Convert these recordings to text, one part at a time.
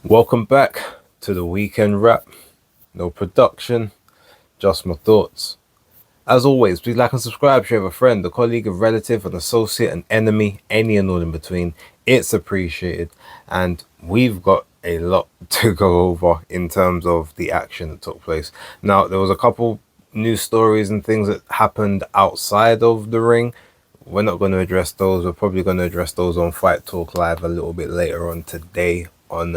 Welcome back to the weekend wrap. No production, just my thoughts. As always, please like and subscribe. If you have a friend, a colleague, a relative, an associate, an enemy, any and all in between, it's appreciated. And we've got a lot to go over in terms of the action that took place. Now, there was a couple news stories and things that happened outside of the ring. We're not going to address those. We're probably going to address those on Fight Talk Live a little bit later on today on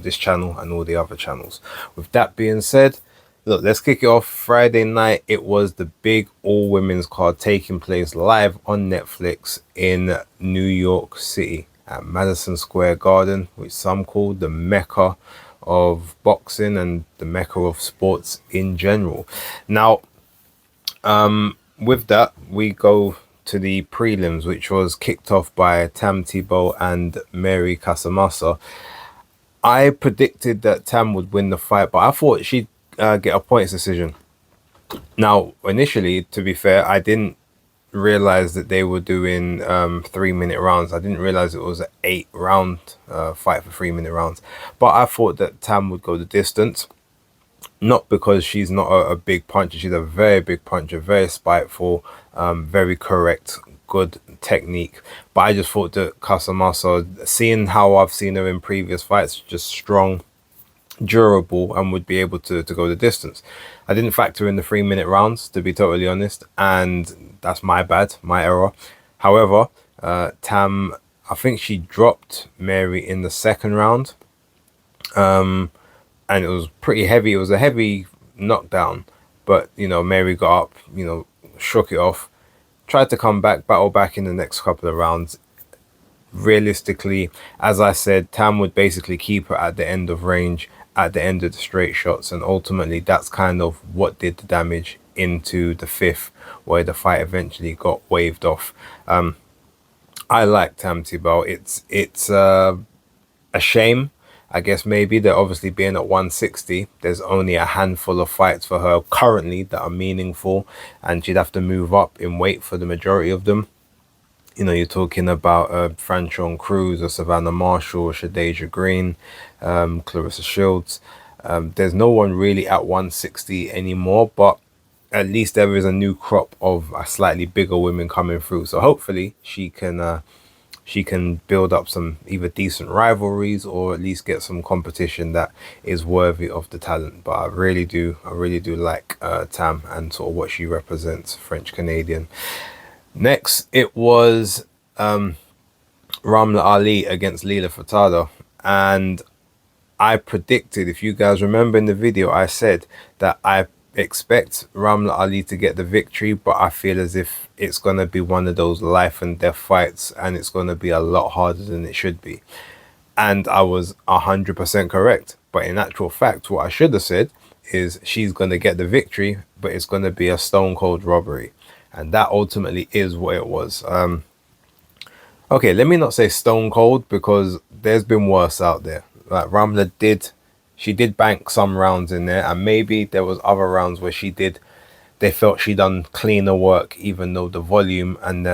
this channel and all the other channels. With that being said, look, let's kick it off. Friday night, it was the big all women's card taking place live on Netflix in New York City at Madison Square Garden, which some call the Mecca of boxing and the Mecca of sports in general. Now, with that, we go to the prelims, which was kicked off by Tam Tebow and Mary Casamassa. I predicted that Tam would win the fight, but I thought she'd get a points decision. Now, initially, to be fair, I didn't realize that they were doing 3-minute rounds. I didn't realize it was an 8-round fight for 3-minute rounds. But I thought that Tam would go the distance. Not because she's not a big puncher. She's a very big puncher, very spiteful, very correct, good technique. But I just thought that Casamassa, seeing how I've seen her in previous fights, just strong, durable, and would be able to go the distance. I didn't factor in the 3-minute rounds, to be totally honest, and that's my bad, my error. However, Tam, I think she dropped Mary in the second round. And it was pretty heavy. It was a heavy knockdown, but Mary got up, shook it off, tried to come back, battle back in the next couple of rounds. Realistically, as I said, Tam would basically keep her at the end of range, at the end of the straight shots, and ultimately that's kind of what did the damage into the fifth, where the fight eventually got waved off. I like Tam Tebow. It's a shame, I guess, maybe, that obviously being at 160, there's only a handful of fights for her currently that are meaningful, and she'd have to move up in weight for the majority of them. You're talking about Franchon Cruz or Savannah Marshall or Shadeja Green, Clarissa Shields. There's no one really at 160 anymore, but at least there is a new crop of slightly bigger women coming through. So hopefully she can build up some either decent rivalries or at least get some competition that is worthy of the talent. But I really do like Tam and sort of what she represents, French Canadian. Next, it was Ramla Ali against Lila Furtado, and I predicted, if you guys remember in the video, I said that I expect Ramla Ali to get the victory, but I feel as if it's going to be one of those life and death fights, and it's going to be a lot harder than it should be. And I was 100% correct. But in actual fact, what I should have said is she's going to get the victory, but it's going to be a stone cold robbery. And that ultimately is what it was. Okay, let me not say stone cold, because there's been worse out there. Like Ramla did bank some rounds in there, and maybe there was other rounds where they felt she done cleaner work, even though the volume and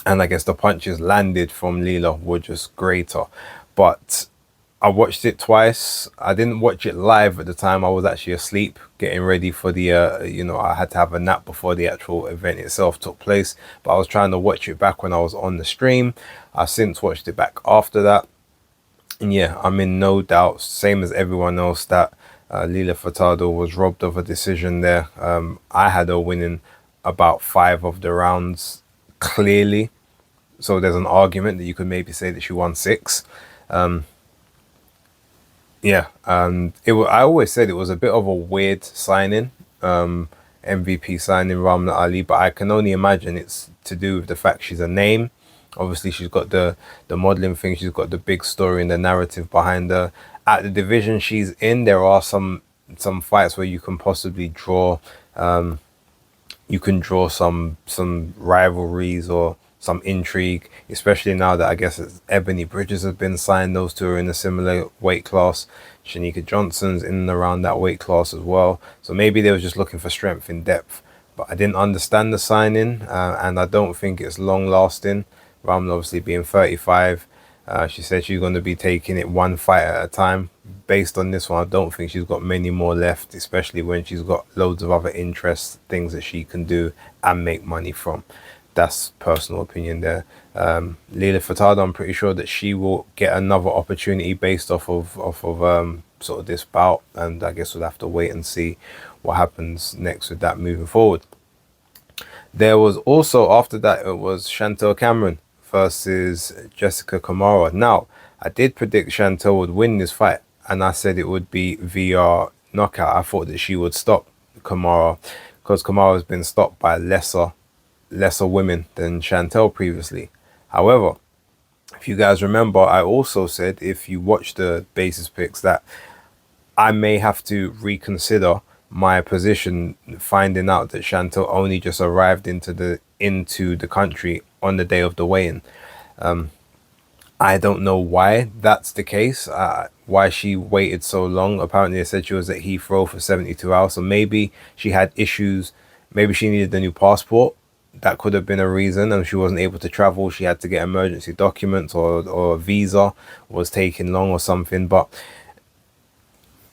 I guess the punches landed from Lila were just greater. But I watched it twice. I didn't watch it live at the time. I was actually asleep, getting ready for the I had to have a nap before the actual event itself took place. But I was trying to watch it back when I was on the stream. I've since watched it back after that. And yeah, I'm in no doubt, same as everyone else, that Lila Furtado was robbed of a decision there. I had her winning about 5 of the rounds clearly. So there's an argument that you could maybe say that she won 6. Yeah, and I always said it was a bit of a weird signing, MVP signing Ramla Ali, but I can only imagine it's to do with the fact she's a name. Obviously, she's got the modeling thing. She's got the big story and the narrative behind her. At the division she's in, there are some fights where you can possibly draw. You can draw some rivalries or some intrigue, especially now that I guess Ebony Bridges has been signed. Those two are in a similar weight class. Shanika Johnson's in and around that weight class as well. So maybe they were just looking for strength in depth. But I didn't understand the signing, and I don't think it's long lasting. Ramla obviously being 35, She said she's going to be taking it one fight at a time. Based on this one, I don't think she's got many more left, especially when she's got loads of other interests, things that she can do and make money from. That's personal opinion there. Lila Furtado, I'm pretty sure that she will get another opportunity based off of sort of this bout, and I guess we'll have to wait and see what happens next with that moving forward. There was also, after that, it was Chantel Cameron versus Jessica Kamara. Now, I did predict Chantel would win this fight, and I said it would be via knockout. I thought that she would stop Kamara, because Kamara has been stopped by lesser women than Chantel previously. However, if you guys remember, I also said, if you watch the basis picks, that I may have to reconsider my position, finding out that Chantel only just arrived into the country on the day of the weigh-in. I don't know why that's the case, why she waited so long. Apparently they said she was at Heathrow for 72 hours, so maybe she had issues, maybe she needed a new passport. That could have been a reason, and she wasn't able to travel. She had to get emergency documents, or a visa was taking long or something. But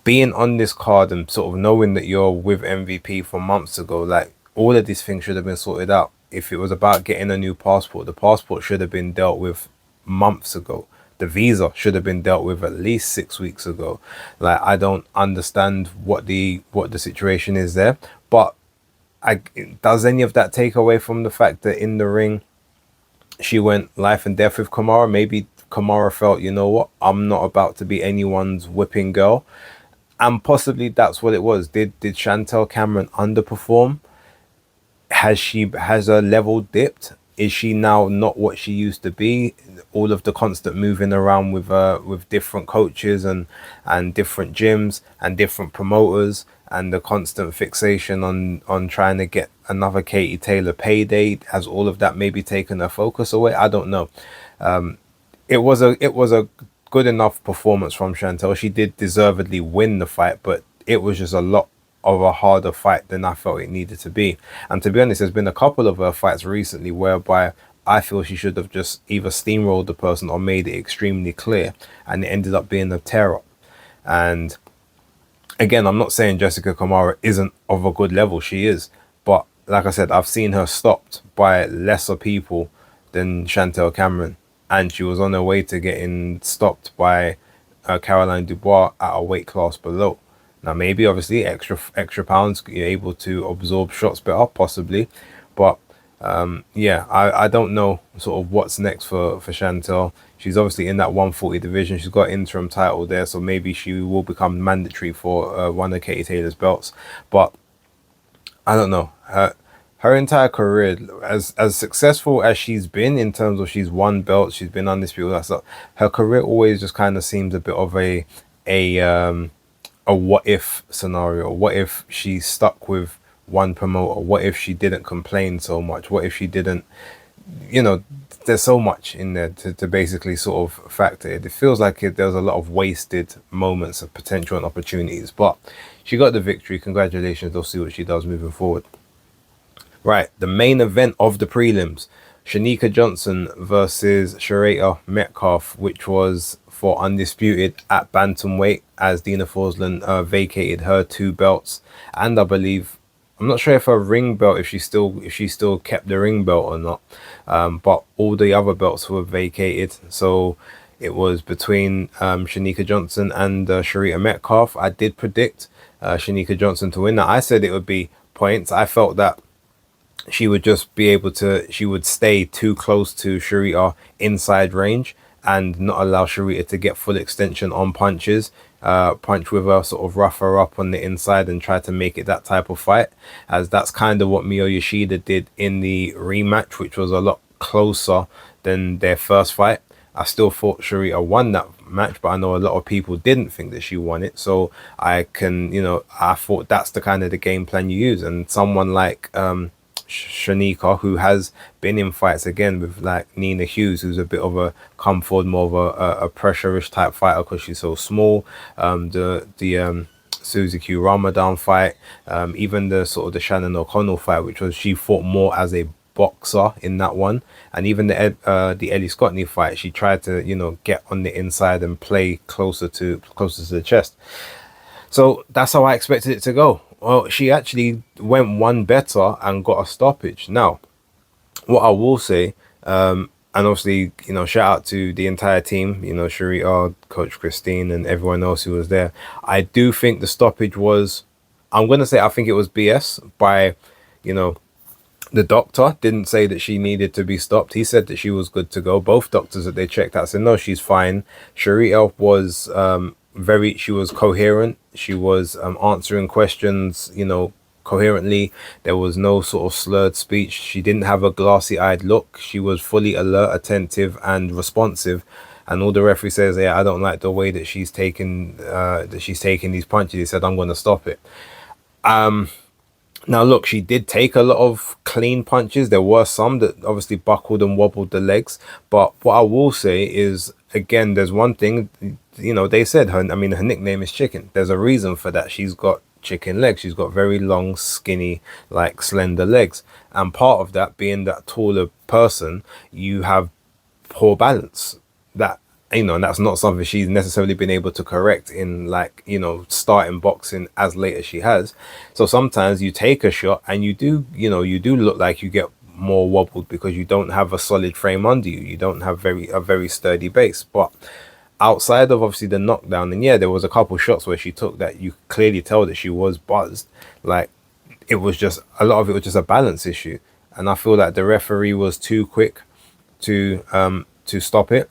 being on this card and sort of knowing that you're with MVP from months ago, like, all of these things should have been sorted out. If it was about getting a new passport, the passport should have been dealt with months ago. The visa should have been dealt with at least 6 weeks ago. Like, I don't understand what the situation is there. But does any of that take away from the fact that in the ring she went life and death with Kamara? Maybe Kamara felt, you know what, I'm not about to be anyone's whipping girl. And possibly that's what it was. Did Chantel Cameron underperform? Has her level dipped? Is she now not what she used to be? All of the constant moving around with different coaches and different gyms and different promoters, and the constant fixation on trying to get another Katie Taylor payday, has all of that maybe taken her focus away? I don't know. It was a good enough performance from Chantel. She did deservedly win the fight, but it was just a lot of a harder fight than I felt it needed to be. And to be honest, there's been a couple of her fights recently whereby I feel she should have just either steamrolled the person or made it extremely clear, and it ended up being a tear-up. And again, I'm not saying Jessica Kamara isn't of a good level. She is. But like I said, I've seen her stopped by lesser people than Chantel Cameron. And she was on her way to getting stopped by Caroline Dubois at a weight class below. Now, maybe obviously extra pounds, you're able to absorb shots better, possibly. But yeah, I don't know sort of what's next for Chantel. She's obviously in that 140 division. She's got interim title there, so maybe she will become mandatory for one of Katie Taylor's belts. But I don't know. Her entire career, as successful as she's been in terms of she's won belts, she's been undisputed, that stuff, her career always just kind of seems a bit of a what if scenario. What if she stuck with one promoter? What if she didn't complain so much? What if she didn't, you know, there's so much in there to basically sort of factor it. It feels like there's a lot of wasted moments of potential and opportunities, but she got the victory. Congratulations. We'll see what she does moving forward. Right, the main event of the prelims, Shanika Johnson versus Sharita Metcalf, which was for undisputed at bantamweight, as Dina Forsland vacated her 2 belts, and I believe, I'm not sure if her ring belt, if she still kept the ring belt or not, but all the other belts were vacated. So it was between Shanika Johnson and Sharita Metcalf. I did predict Shanika Johnson to win. Now, I said it would be points. I felt that she would just be able to, she would stay too close to Sharita inside range and not allow Sharita to get full extension on punches. Punch with her, sort of rough her up on the inside and try to make it that type of fight, as that's kind of what Miyo Yoshida did in the rematch, which was a lot closer than their first fight. I still thought Sharita won that match, but I know a lot of people didn't think that she won it. So I can, you know, I thought that's the kind of the game plan you use. And someone like Shanika, who has been in fights again with like Nina Hughes, who's a bit of a come forward, more of a pressure-ish type fighter because she's so small. The Suzy Q Ramadan fight, even the sort of the Shannon O'Connell fight, which was, she fought more as a boxer in that one. And even the Ellie Scotney fight, she tried to, you know, get on the inside and play closer to the chest. So that's how I expected it to go. Well, she actually went one better and got a stoppage. Now, what I will say, and obviously, you know, shout out to the entire team, you know, Sharita, Coach Christine, and everyone else who was there. I do think the stoppage was, I'm going to say, I think it was BS by, you know, the doctor didn't say that she needed to be stopped. He said that she was good to go. Both doctors that they checked out said, no, she's fine. Sharita was she was coherent. She was answering questions, you know, coherently. There was no sort of slurred speech. She didn't have a glassy eyed look. She was fully alert, attentive, and responsive. And all the referee says, yeah, I don't like the way that she's taking these punches. He said, I'm going to stop it. Now, look, she did take a lot of clean punches. There were some that obviously buckled and wobbled the legs. But what I will say is, again, there's one thing, you know, they said her nickname is Chicken. There's a reason for that. She's got chicken legs. She's got very long, skinny, like slender legs. And part of that, being that taller person, you have poor balance. That, you know, and that's not something she's necessarily been able to correct in, like, you know, starting boxing as late as she has. So sometimes you take a shot and you do look like you get more wobbled because you don't have a solid frame under you. You don't have a very sturdy base. But outside of obviously the knockdown, and yeah, there was a couple shots where she took that you clearly tell that she was buzzed. Like, it was just, a lot of it was just a balance issue. And I feel like the referee was too quick to stop it.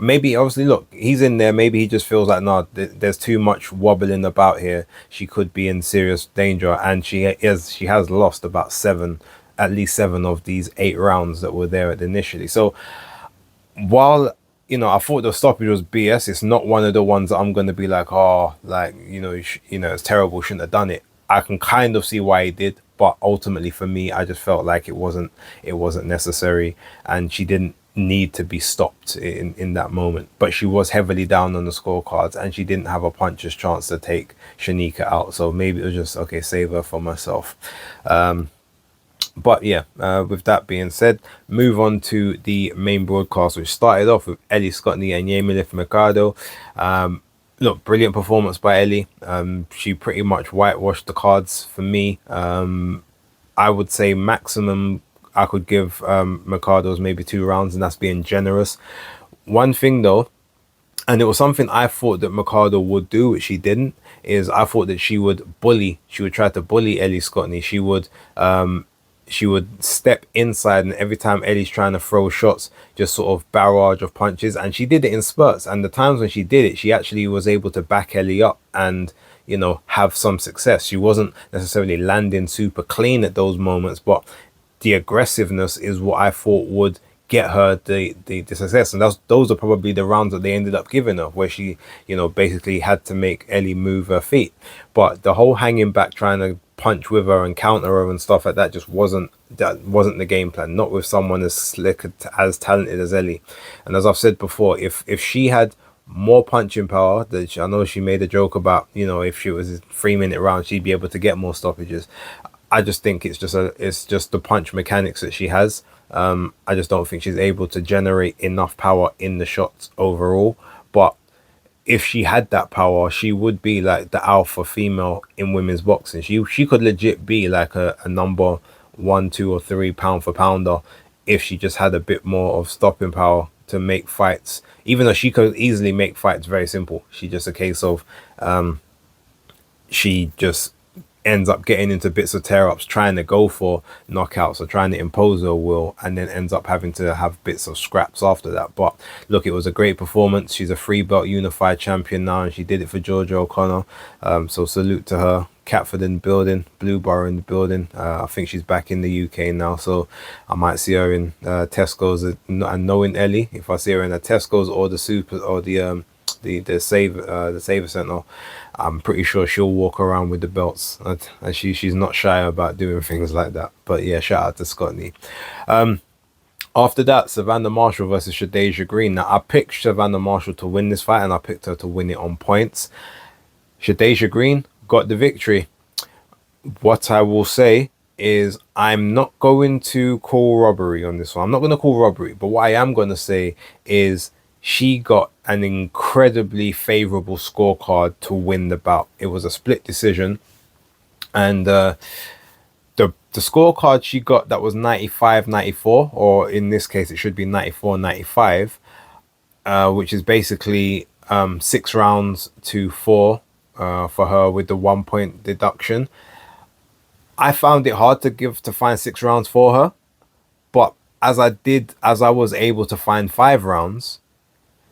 Maybe, obviously, look, he's in there. Maybe he just feels like, no, there's too much wobbling about here. She could be in serious danger, and she has lost about at least seven of these 8 rounds that were there initially. So while, you know, I thought the stoppage was BS, it's not one of the ones that I'm going to be like, oh, like, you know, it's terrible, shouldn't have done it. I can kind of see why he did, but ultimately for me, I just felt like it wasn't necessary, and she didn't need to be stopped in that moment. But she was heavily down on the scorecards, and she didn't have a puncher's chance to take Shanika out. So maybe it was just, okay, save her for myself. But yeah, with that being said, move on to the main broadcast, which started off with Ellie Scotney and Yamileth Mercado. Look, brilliant performance by Ellie. She pretty much whitewashed the cards for me. I would say maximum I could give Mercado's maybe 2 rounds, and that's being generous. One thing though, and it was something I thought that Mercado would do, which she didn't, is I thought that she would try to bully Ellie Scotney. She would step inside, and every time Ellie's trying to throw shots, just sort of barrage of punches. And she did it in spurts. And the times when she did it, she actually was able to back Ellie up and, you know, have some success. She wasn't necessarily landing super clean at those moments, but the aggressiveness is what I thought would get her the success. And those are probably the rounds that they ended up giving her, where she, you know, basically had to make Ellie move her feet. But the whole hanging back, trying to punch with her and counter her and stuff like that, just wasn't the game plan. Not with someone as slick, as talented as Ellie. And as I've said before, if she had more punching power, that I know she made a joke about, you know, if she was a 3-minute round, she'd be able to get more stoppages. I just think it's just the punch mechanics that she has. I just don't think she's able to generate enough power in the shots overall. But if she had that power, she would be like the alpha female in women's boxing. She could legit be like a number 1, 2, or 3 pound for pounder if she just had a bit more of stopping power to make fights. Even though she could easily make fights very simple, she just a case of she just ends up getting into bits of tear-ups, trying to go for knockouts or trying to impose her will, and then ends up having to have bits of scraps after that. But look, it was a great performance. She's a 3-belt unified champion now, and she did it for Georgia O'Connor. So salute to her. Catford in the building, Blue Bar in the building. I think she's back in the UK now, so I might see her in Tesco's. And knowing Ellie, if I see her in a Tesco's or the Super or the Saver Center, I'm pretty sure she'll walk around with the belts, and she's not shy about doing things like that. But yeah, shout out to Scotney. After that, Savannah Marshall versus Shadeja Green. Now, I picked Savannah Marshall to win this fight, and I picked her to win it on points. Shadeja Green got the victory. What I will say, is I'm not going to call robbery on this one. I'm not going to call robbery, but what I am going to say is she got an incredibly favorable scorecard to win the bout. It was a split decision, and the scorecard she got, that was 95-94, or in this case it should be 94-95, which is basically 6 rounds to 4 for her with the 1 point deduction. I found it hard to find 6 rounds for her, but as I was able to find 5 rounds,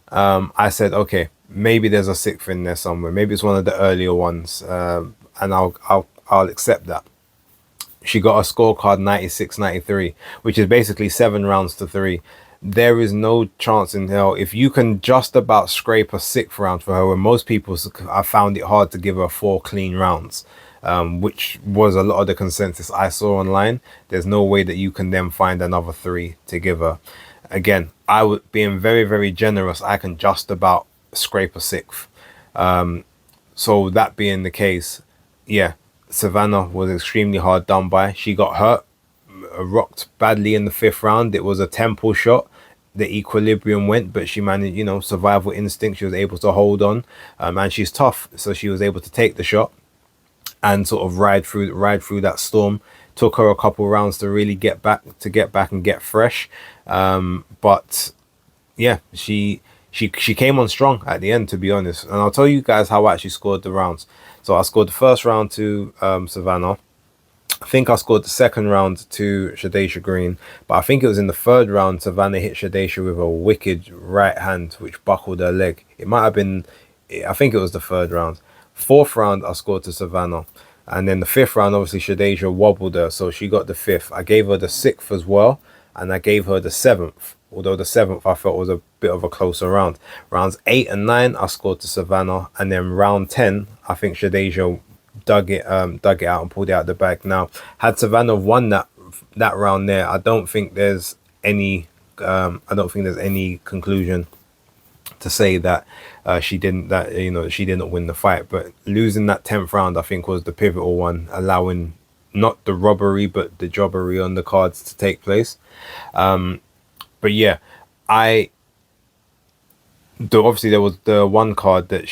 I said, okay, maybe there's a sixth in there somewhere. Maybe it's one of the earlier ones, and I'll accept that. She got a scorecard 96-93, which is basically 7 rounds to 3. There is no chance in hell if you can just about scrape a sixth round for her. When most people, I found it hard to give her 4 clean rounds, which was a lot of the consensus I saw online. There's no way that you can then find another 3 to give her. Again, I would, being very, very generous, I can just about scrape a sixth. So that being the case, yeah, Savannah was extremely hard done by. She got hurt, rocked badly in the 5th round. It was a temple shot. The equilibrium went, but she managed, survival instinct. She was able to hold on, and she's tough, so she was able to take the shot and sort of ride through that storm. Took her a couple rounds to really get back and get fresh, but yeah, she came on strong at the end, to be honest. And I'll tell you guys how I actually scored the rounds. So I scored the first round to Savannah. I think I scored the second round to Shadesha Green, but I think it was in the third round Savannah hit Shadesha with a wicked right hand which buckled her leg. It might have been, I think it was the third round. Fourth round I scored to Savannah, and then the 5th round obviously Shadesha wobbled her, so she got the 5th. I gave her the 6th as well, and I gave her the 7th, although the 7th I felt was a bit of a closer round. Rounds 8 and 9 I scored to Savannah, and then round 10 I think Shadesha dug it out and pulled it out the bag. Now, had Savannah won that round there, I don't think there's any conclusion to say that she didn't win the fight. But losing that 10th round, I think, was the pivotal one, allowing not the robbery but the jobbery on the cards to take place. But yeah, obviously there was the one card that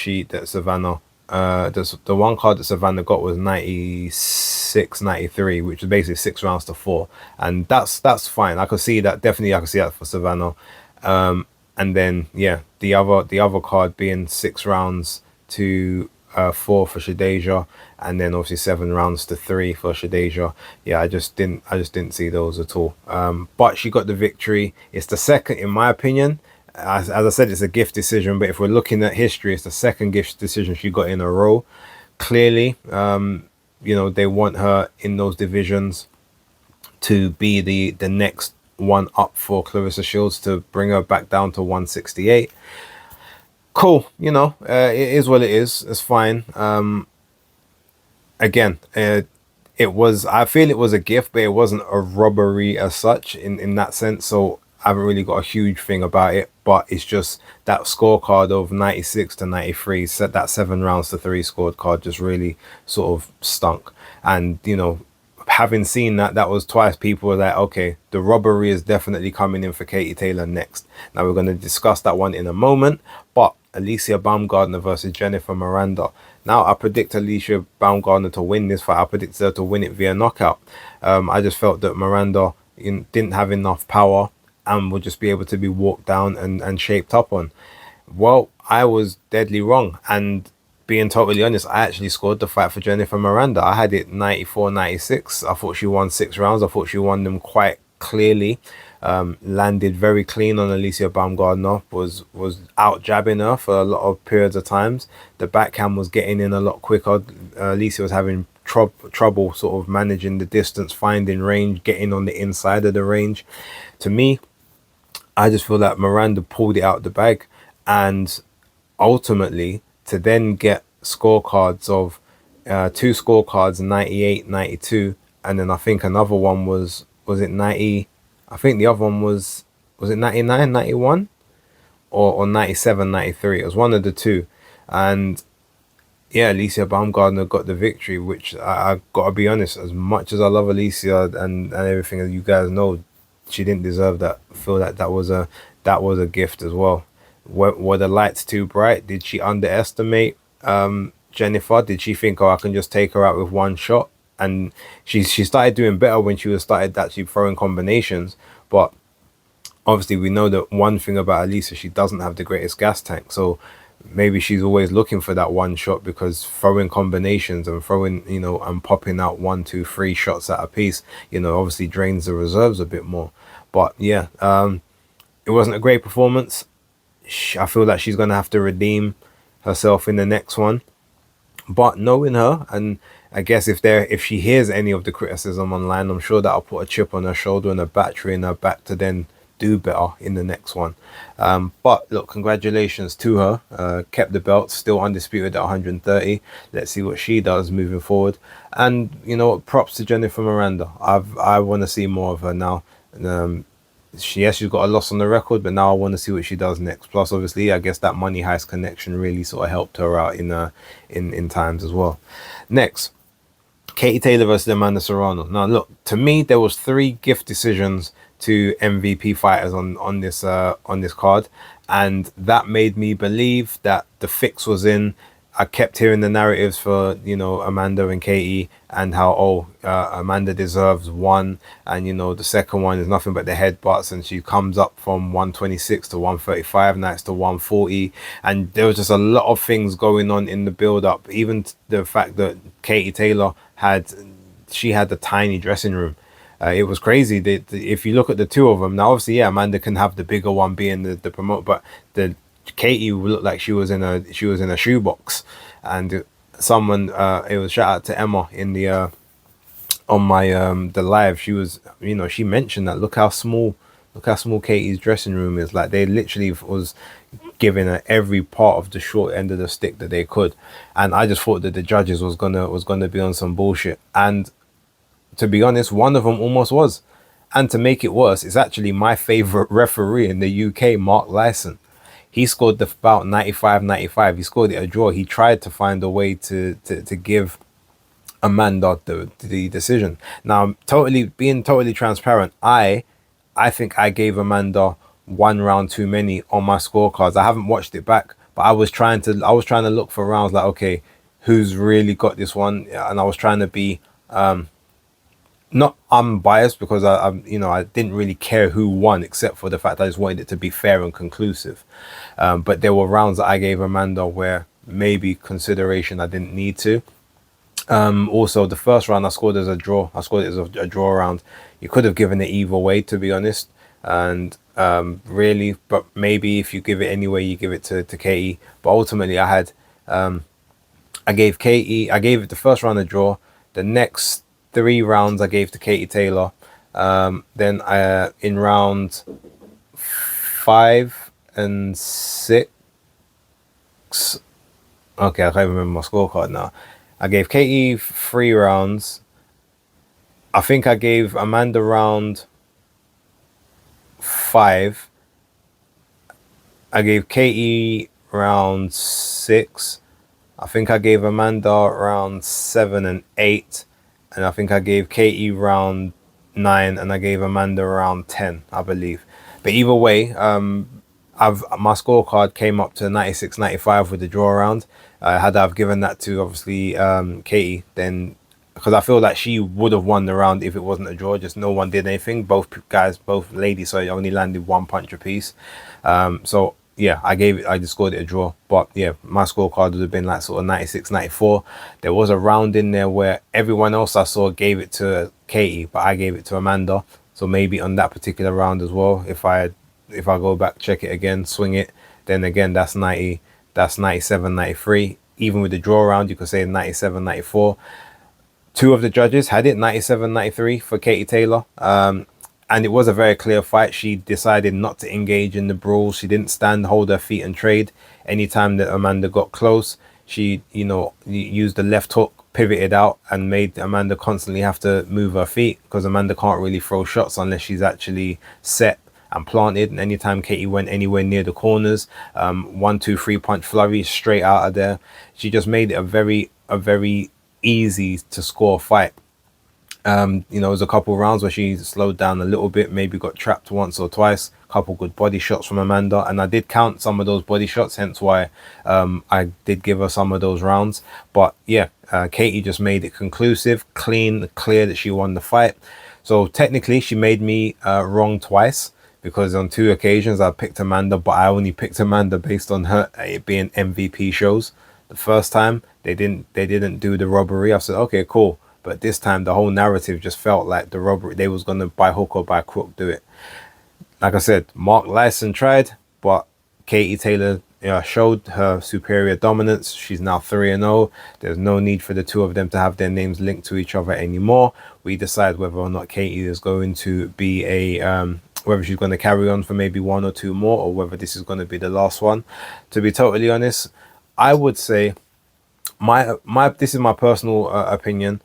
Savannah the one card that Savannah got was 96-93, which was basically 6 rounds to 4, and that's fine. I could see that, definitely I could see that for Savannah. And then yeah, the other card being 6 rounds to 4 for Shadesha, and then obviously 7 rounds to 3 for Shadesha. Yeah, I just didn't see those at all. But she got the victory. It's the second, in my opinion. As I said, it's a gift decision, but if we're looking at history, it's the second gift decision she got in a row. Clearly, they want her in those divisions to be the next one up for Clarissa Shields, to bring her back down to 168. Cool, it is what it is. It's fine. Again, I feel it was a gift, but it wasn't a robbery as such in that sense. So I haven't really got a huge thing about it, but it's just that scorecard of 96-93, that 7 rounds to 3 scored card just really sort of stunk. And having seen that was twice, people were like, okay, the robbery is definitely coming in for Katie Taylor next. Now we're going to discuss that one in a moment, but Alicia Baumgardner versus Jennifer Miranda. Now I predict Alicia Baumgardner to win this fight. I predicted her to win it via knockout. I just felt that Miranda didn't have enough power and would just be able to be walked down and shaped up on. Well, I was deadly wrong, and being totally honest, I actually scored the fight for Jennifer Miranda. I had it 94-96. I thought she won 6 rounds. I thought she won them quite clearly. Landed very clean on Alicia Baumgardner, was out jabbing her for a lot of periods of times. The backhand was getting in a lot quicker. Alicia was having trouble sort of managing the distance, finding range, getting on the inside of the range. To me, I just feel that Miranda pulled it out the bag, and ultimately to then get scorecards of 2 scorecards, 98-92, and then I think another one was it 90? I think the other one was it 99-91 or 97-93? It was one of the two, and yeah, Alicia Baumgardner got the victory, which I gotta be honest, as much as I love Alicia and everything, as you guys know, she didn't deserve that. I feel that that was a gift as well. Were the lights too bright? Did she underestimate Jennifer? Did she think, oh, I can just take her out with one shot? And she started doing better when she was started actually throwing combinations, but obviously we know that one thing about Elisa, she doesn't have the greatest gas tank. So maybe she's always looking for that one shot, because throwing combinations and throwing, and popping out one, two, three shots at a piece, obviously drains the reserves a bit more. But yeah, it wasn't a great performance. I feel like she's gonna have to redeem herself in the next one. But knowing her, and I guess if she hears any of the criticism online, I'm sure that'll put a chip on her shoulder and a battery in her back to then do better in the next one. But look, congratulations to her. Kept the belt, still undisputed at 130. Let's see what she does moving forward. And props to Jennifer Miranda. I want to see more of her now. She's got a loss on the record, but now I want to see what she does next. Plus, obviously, I guess that Money Heist connection really sort of helped her out in times as well. Next, Katie Taylor versus Amanda Serrano. Now, look, to me, there was 3 gift decisions to MVP fighters on this card, and that made me believe that the fix was in. I kept hearing the narratives for Amanda and Katie, and how Amanda deserves one, and the second one is nothing but the headbutts, and she comes up from 126 to 135, now it's to 140, and there was just a lot of things going on in the build up. Even the fact that Katie Taylor had a tiny dressing room. It was crazy. If you look at the two of them now, obviously, yeah, Amanda can have the bigger one being the promote, but the Katie looked like she was in a shoebox. And someone, it was shout out to Emma in the on my the live. She was, she mentioned that look how small Katie's dressing room is. Like, they literally was giving her every part of the short end of the stick that they could, and I just thought that the judges was gonna be on some bullshit. And to be honest, one of them almost was. And to make it worse, it's actually my favorite referee in the UK, Mark Lyson. He scored the bout 95-95. He scored it a draw. He tried to find a way to give Amanda the decision. Now, being totally transparent, I think I gave Amanda one round too many on my scorecards. I haven't watched it back, but I was trying to look for rounds like, okay, who's really got this one? And I was trying to be not unbiased, because I didn't really care who won, except for the fact I just wanted it to be fair and conclusive. But there were rounds that I gave Amanda where maybe consideration I didn't need to. Also, the first round I scored as a draw. I scored it as a draw round. You could have given it either way, to be honest. And really, but maybe if you give it anyway, you give it to Katie. But ultimately, I gave it the first round a draw. The next 3 rounds I gave to Katie Taylor. Then in round 5 and 6, okay, I can't remember my scorecard now. I gave Katie 3 rounds. I think I gave Amanda round 5. I gave Katie round 6. I think I gave Amanda round 7 and 8. And I think I gave Katie round 9, and I gave Amanda round 10, I believe. But either way, my scorecard came up to 96-95 with the draw round. Had I've given that to obviously Katie, then, because I feel like she would have won the round if it wasn't a draw. Just no one did anything. Both ladies, so only landed 1 punch apiece. So yeah, I just scored it a draw. But yeah, my scorecard would have been like sort of 96-94. There was a round in there where everyone else I saw gave it to Katie, but I gave it to Amanda. So maybe on that particular round as well, if I go back, check it again, swing it, then again that's 97-93. Even with the draw round, you could say 97-94. 2 of the judges had it 97-93 for Katie Taylor. And it was a very clear fight. She decided not to engage in the brawl. She didn't stand, hold her feet and trade. Anytime that Amanda got close, she, used the left hook, pivoted out, and made Amanda constantly have to move her feet, because Amanda can't really throw shots unless she's actually set and planted. And anytime Katie went anywhere near the corners, 1, 2, 3 punch flurry straight out of there. She just made it a very easy to score fight. You know, it was a couple of rounds where she slowed down a little bit, maybe got trapped once or twice, couple good body shots from Amanda, and I did count some of those body shots, hence why I did give her some of those rounds. But yeah, Katie just made it conclusive, clean, clear that she won the fight. So technically she made me wrong twice, because on 2 occasions I picked Amanda, but I only picked Amanda based on her it being MVP shows. The first time they didn't do the robbery. I said, okay, cool. But this time the whole narrative just felt like the robbery, they was going to by hook or by crook do it. Like I said, Mark Lyson tried, but Katie Taylor showed her superior dominance. She's now 3-0. There's no need for the two of them to have their names linked to each other anymore. We decide whether or not Katie is going to be whether she's going to carry on for maybe 1 or 2 more, or whether this is going to be the last one. To be totally honest, I would say this is my personal opinion.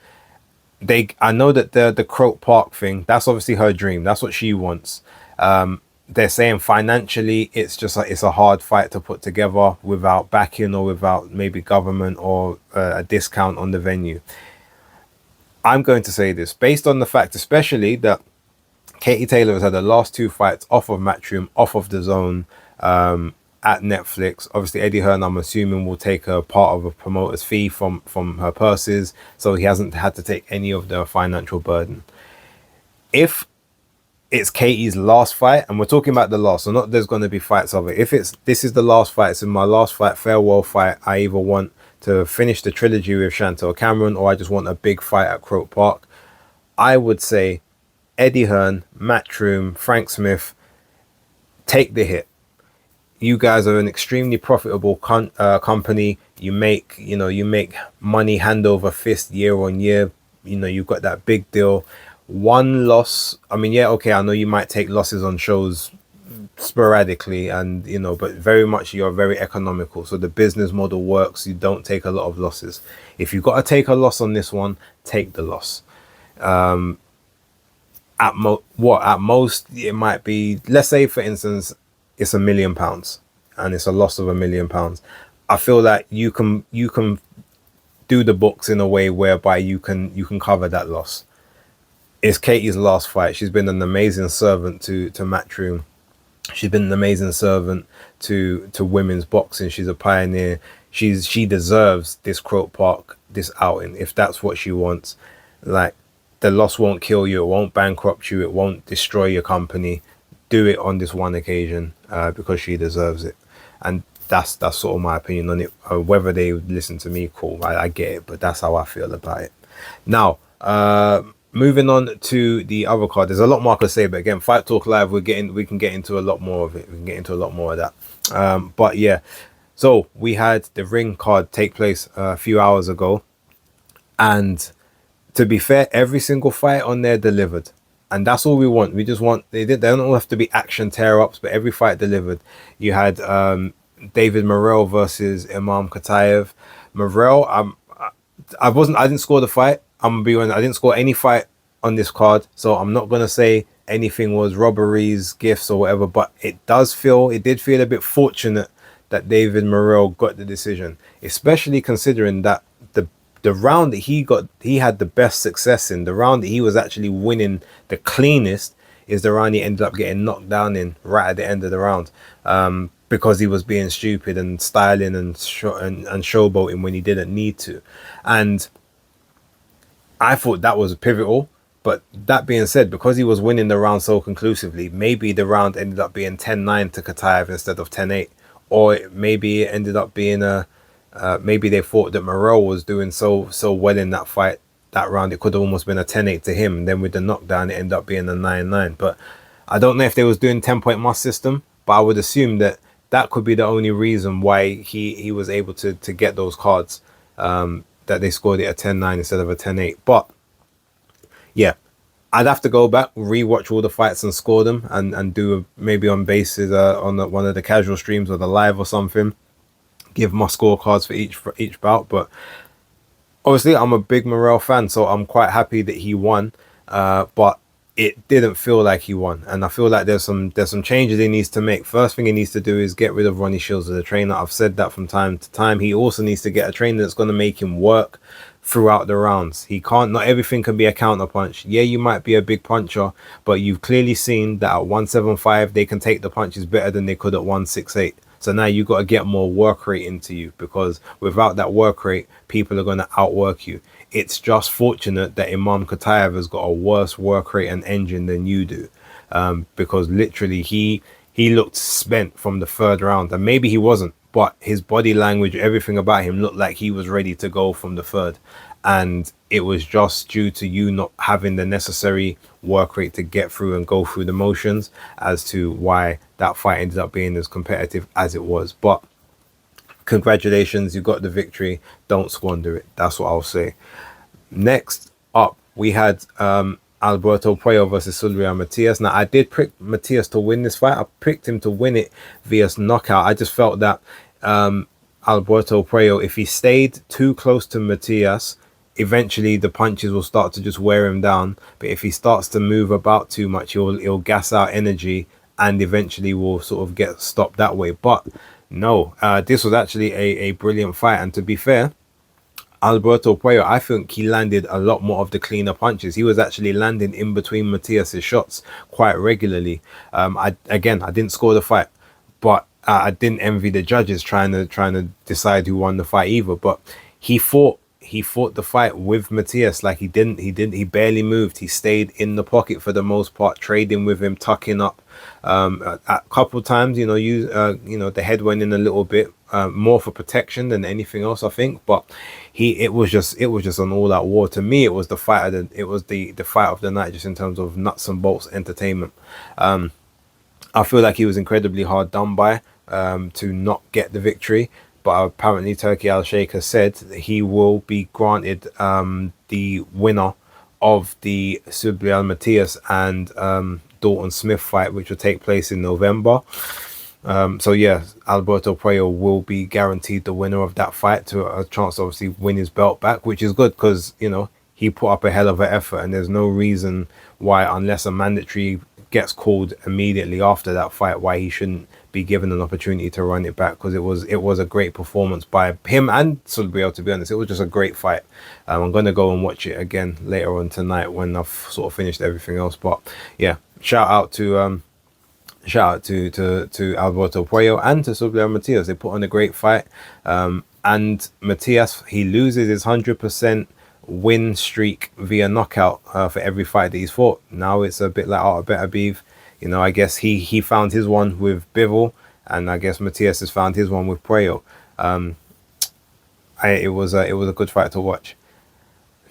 I know that the Croke Park thing, that's obviously her dream. That's what she wants. They're saying financially, it's just like it's a hard fight to put together without backing or without maybe government or a discount on the venue. I'm going to say this based on the fact, especially that Katie Taylor has had the last 2 fights off of Matchroom, off of DAZN, at Netflix. Obviously Eddie Hearn, I'm assuming, will take a part of a promoter's fee from her purses, so he hasn't had to take any of the financial burden. If it's Katie's last fight, and we're talking about the last, so not there's going to be fights of it. If this is the last fight, it's in my last fight, farewell fight, I either want to finish the trilogy with Chantel Cameron, or I just want a big fight at Croke Park, I would say Eddie Hearn, Matchroom, Frank Smith, take the hit. You guys are an extremely profitable company. You make money hand over fist year on year. You know, you've got that big deal. One loss, I mean, yeah, okay, I know you might take losses on shows sporadically, and but very much you're very economical, so the business model works. You don't take a lot of losses. If you've got to take a loss on this one, take the loss. At most it might be, let's say for instance it's £1 million and it's a loss of £1 million. I feel like you can do the books in a way whereby you can cover that loss. It's Katie's last fight. She's been an amazing servant to Matchroom. She's been an amazing servant to women's boxing. She's a pioneer. She deserves this Croke Park, this outing, if that's what she wants. Like, the loss won't kill you, it won't bankrupt you, it won't destroy your company. Do it on this one occasion, because she deserves it. And that's sort of my opinion on it. Whether they listen to me, cool, I get it, but that's how I feel about it. Now, moving on to the other card, there's a lot more I could say, but again, Fight Talk Live, we can get into a lot more of it. We can get into a lot more of that. But yeah, so we had the ring card take place a few hours ago, and to be fair, every single fight on there delivered, and that's all we want. We just want, they don't all have to be action tear-ups, but every fight delivered. You had David Morrell versus Imam Kataev. Morrell, I didn't score the fight. I'm gonna be honest, I didn't score any fight on this card, so I'm not gonna say anything was robberies, gifts, or whatever. But it did feel a bit fortunate that David Morrell got the decision, especially considering that the round that he had the best success in, the round that he was actually winning the cleanest, is the round he ended up getting knocked down in right at the end of the round, because he was being stupid and styling and showboating when he didn't need to. And I thought that was pivotal. But that being said, because he was winning the round so conclusively, maybe the round ended up being 10-9 to Kataev instead of 10-8, or maybe it ended up being maybe they thought that Morrell was doing so well in that fight, that round, it could have almost been a 10-8 to him. And then with the knockdown, it ended up being a 9-9. But I don't know if they was doing 10-point must system, but I would assume that could be the only reason why he was able to get those cards, that they scored it a 10-9 instead of a 10-8. But yeah, I'd have to go back, rewatch all the fights and score them, and do maybe on basis on one of the casual streams or the live or something, give my scorecards for each bout. But obviously I'm a big Morrell fan, so I'm quite happy that he won. But it didn't feel like he won. And I feel like there's some changes he needs to make. First thing he needs to do is get rid of Ronnie Shields as a trainer. I've said that from time to time. He also needs to get a trainer that's going to make him work throughout the rounds. He can't, not everything can be a counter punch. Yeah, you might be a big puncher, but you've clearly seen that at 175 they can take the punches better than they could at 168. So now you got to get more work rate into you, because without that work rate, people are going to outwork you. It's just fortunate that Imam Katayev has got a worse work rate and engine than you do, because literally he looked spent from the third round, and maybe he wasn't, but his body language, everything about him looked like he was ready to go from the third, and it was just due to you not having the necessary work rate to get through and go through the motions as to why that fight ended up being as competitive as it was. But congratulations, you got the victory. Don't squander it. That's what I'll say. Next up, we had Alberto Puello versus Sullivan Matias. Now, I did pick Matias to win this fight. I picked him to win it via knockout. I just felt that Alberto Puello, if he stayed too close to Matias, eventually the punches will start to just wear him down. But if he starts to move about too much, he'll gas out energy and eventually will sort of get stopped that way. But no, this was actually a brilliant fight. And to be fair, Alberto Puello, I think he landed a lot more of the cleaner punches. He was actually landing in between Matias's shots quite regularly. I didn't score the fight, but I didn't envy the judges trying to decide who won the fight either. But he fought the fight with Matias like he barely moved. He stayed in the pocket for the most part, trading with him, tucking up. A couple times, the head went in a little bit, more for protection than anything else, I think. But it was just an all-out war. To me, it was the fight of the night, just in terms of nuts and bolts entertainment. I feel like he was incredibly hard done by to not get the victory. But apparently Turki Al-Sheikh has said that he will be granted the winner of the Subriel Matias and Dalton Smith fight, which will take place in November. So yeah, Alberto Puello will be guaranteed the winner of that fight, to a chance to obviously win his belt back, which is good, because he put up a hell of an effort, and there's no reason why, unless a mandatory gets called immediately after that fight, why he shouldn't be given an opportunity to run it back, because it was a great performance by him and Sulbriel, to be honest. It was just a great fight. I'm going to go and watch it again later on tonight when I've sort of finished everything else. But yeah, shout out to Alberto Puello and to Sulbriel Matias. They put on a great fight. And Matias, he loses his 100% win streak via knockout for every fight that he's fought. Now it's a bit like Better Beef. I guess he found his one with Bivol, and I guess Matias has found his one with Puello. It was a good fight to watch.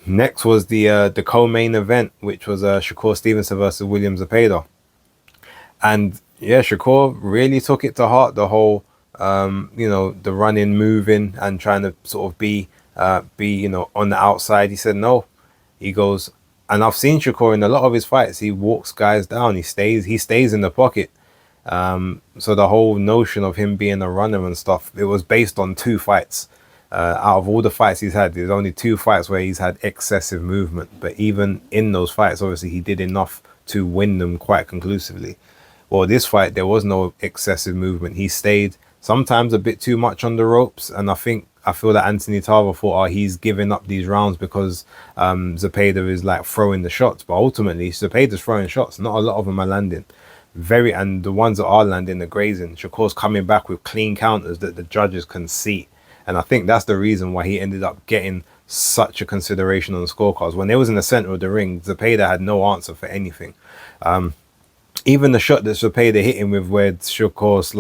Next was the co-main event, which was Shakur Stevenson versus William Zepeda. And yeah, Shakur really took it to heart, the whole the running, moving, and trying to sort of be on the outside. He said no. He goes, and I've seen Shakur in a lot of his fights, he walks guys down, he stays in the pocket. So the whole notion of him being a runner and stuff, it was based on 2 fights. Out of all the fights he's had, there's only 2 fights where he's had excessive movement. But even in those fights, obviously he did enough to win them quite conclusively. Well, this fight, there was no excessive movement. He stayed sometimes a bit too much on the ropes, and I feel that Anthony Tarver thought, he's giving up these rounds because Zepeda is like throwing the shots. But ultimately, Zepeda's throwing shots. Not a lot of them are landing. And the ones that are landing are grazing. Shakur's coming back with clean counters that the judges can see. And I think that's the reason why he ended up getting such a consideration on the scorecards. When they was in the center of the ring, Zepeda had no answer for anything. Even the shot that Zepeda hit him with, where Shakur's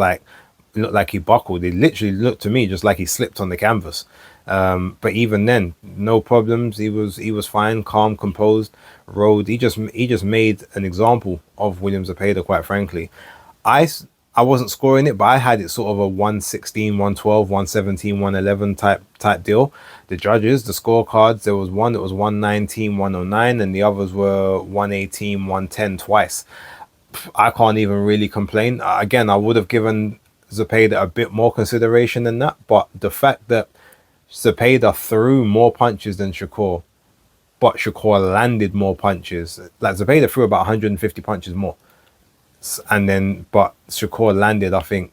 looked like he buckled, it literally looked to me just like he slipped on the canvas. But even then, no problems. He was fine, calm, composed, rode. He just made an example of William Zepeda, quite frankly. I wasn't scoring it, but I had it sort of a 116, 112, 117, 111 type deal. The judges, the scorecards, there was one that was 119, 109, and the others were 118, 110 twice. I can't even really complain. Again, I would have given Zepeda a bit more consideration than that, but the fact that Zepeda threw more punches than Shakur but Shakur landed more punches. Like Zepeda threw about 150 punches more, and then but Shakur landed, I think,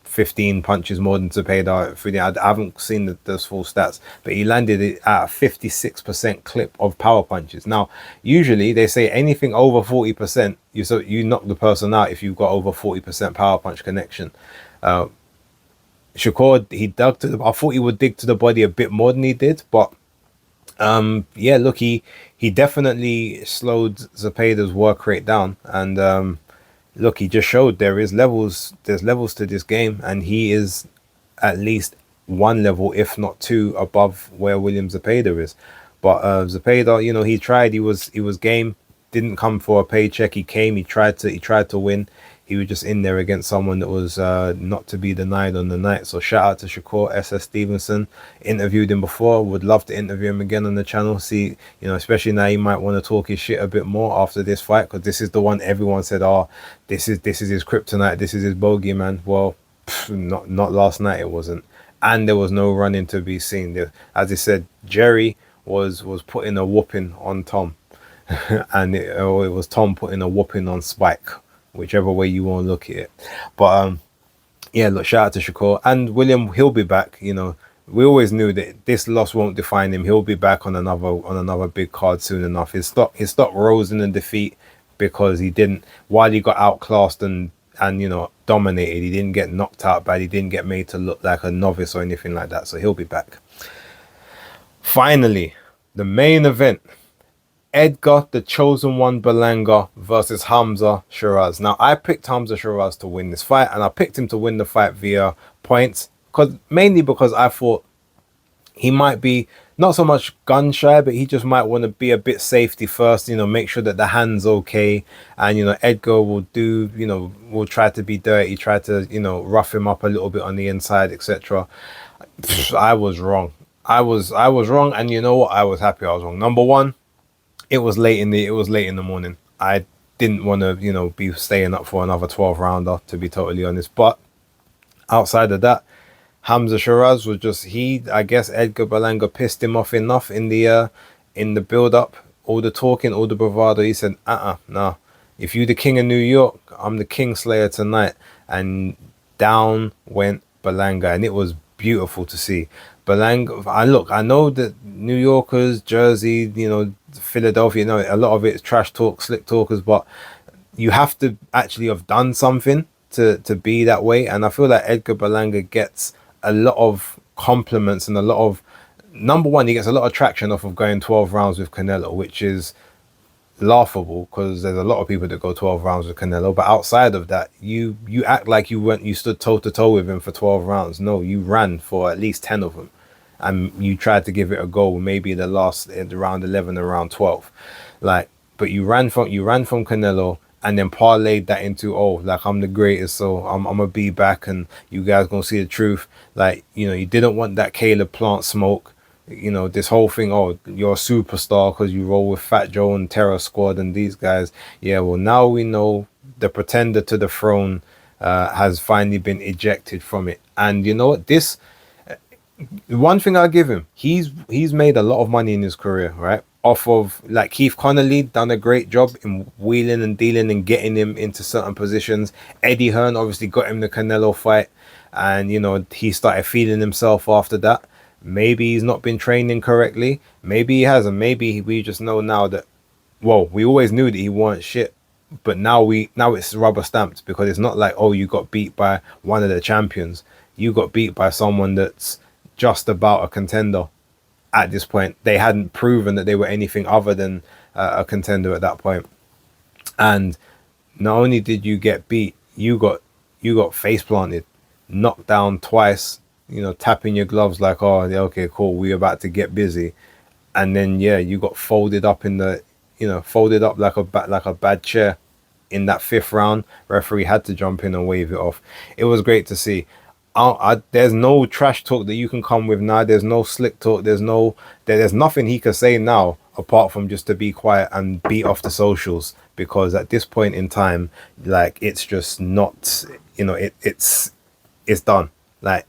15 punches more than Zepeda. I haven't seen those full stats, but he landed it at a 56% clip of power punches. Now, usually they say anything over 40%, you knock the person out if you've got over 40% power punch connection. Shakur, he dug to I thought he would dig to the body a bit more than he did, but yeah, look, he definitely slowed Zepeda's work rate down, and look, he just showed there's levels to this game, and he is at least one level, if not two, above where William Zepeda is. But Zepeda, he tried, he was game, didn't come for a paycheck. He came, he tried to win. He was just in there against someone that was not to be denied on the night. So shout out to Shakur SS Stevenson. Interviewed him before. Would love to interview him again on the channel. See, especially now, he might want to talk his shit a bit more after this fight, because this is the one everyone said, oh, this is his kryptonite, this is his bogey, man. Well, not last night, it wasn't, and there was no running to be seen. As I said, Jerry was putting a whooping on Tom, and it was Tom putting a whooping on Spike, whichever way you want to look at it. But yeah, look, shout out to Shakur and William. He'll be back. We always knew that this loss won't define him. He'll be back on another big card soon enough. His stock rose in the defeat because he didn't, while he got outclassed and dominated, he didn't get knocked out bad. He didn't get made to look like a novice or anything like that. So he'll be back. Finally, the main event. Edgar, the Chosen One Berlanga versus Hamza Shiraz. Now, I picked Hamza Shiraz to win this fight, and I picked him to win the fight via points, mainly because I thought he might be not so much gun shy, but he just might want to be a bit safety first, make sure that the hand's okay, and Edgar will will try to be dirty, try to rough him up a little bit on the inside, etc. I was wrong. I was wrong, and you know what? I was happy I was wrong. Number one, it was late in the morning. I didn't want to, be staying up for another 12 rounder, to be totally honest. But outside of that, Hamza Shiraz was just, I guess Edgar Berlanga pissed him off enough in the build up, all the talking, all the bravado. He said, no. If you the king of New York, I'm the king slayer tonight. And down went Berlanga, and it was beautiful to see. Berlanga, I know that New Yorkers, Jersey, Philadelphia, a lot of it's trash talk, slick talkers, but you have to actually have done something to be that way. And I feel like Edgar Berlanga gets a lot of compliments and a lot of, number one, he gets a lot of traction off of going 12 rounds with Canelo, which is laughable because there's a lot of people that go 12 rounds with Canelo. But outside of that, you act like you stood toe to toe with him for 12 rounds. No, you ran for at least 10 of them, and you tried to give it a go, maybe the last round 11 or round 12, but you ran from Canelo, and then parlayed that into, I'm the greatest, so I'm gonna be back, and you guys gonna see the truth. You didn't want that Caleb Plant smoke, this whole thing, you're a superstar because you roll with Fat Joe and Terror Squad and these guys. Yeah, well, now we know the pretender to the throne has finally been ejected from it. And you know what, this one thing I'll give him, he's made a lot of money in his career, right? Off of, Keith Connolly done a great job in wheeling and dealing and getting him into certain positions. Eddie Hearn obviously got him the Canelo fight, and he started feeling himself after that. Maybe he's not been training correctly, maybe he hasn't, maybe we just know now that, we always knew that he weren't shit, but now it's rubber stamped, because it's not like, you got beat by one of the champions. You got beat by someone that's just about a contender. At this point, they hadn't proven that they were anything other than a contender at that point. And not only did you get beat, you got face planted, knocked down twice, tapping your gloves like, okay, cool, we're about to get busy. And then you got folded up folded up like a bad chair in that 5th round. Referee had to jump in and wave it off. It was great to see. There's no trash talk that you can come with now. There's no slick talk. There's nothing he can say now apart from just to be quiet and beat off the socials, because at this point in time, it's just not, it's done.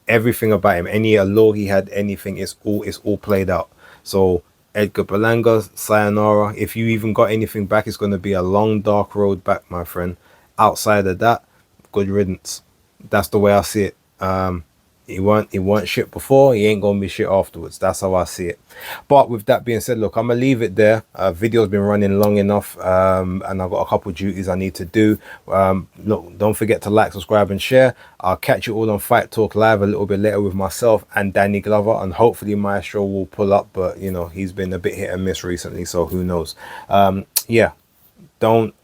Everything about him, any allure he had, anything, it's all played out. So Edgar Berlanga, sayonara. If you even got anything back, it's going to be a long, dark road back, my friend. Outside of that, good riddance. That's the way I see it. He weren't shit before, he ain't gonna be shit afterwards. That's how I see it. But with that being said, look, I'm gonna leave it there. Video's been running long enough, and I've got a couple duties I need to do. Look, don't forget to like, subscribe, and share. I'll catch you all on Fight Talk Live a little bit later with myself and Danny Glover, and hopefully Maestro will pull up, but you know, he's been a bit hit and miss recently, so who knows. Yeah, don't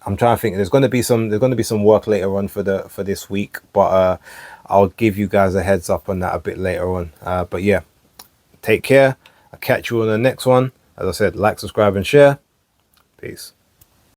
I'm trying to think. There's going to be some work later on for this week, but I'll give you guys a heads up on that a bit later on. But yeah, take care. I'll catch you on the next one. As I said, like, subscribe, and share. Peace.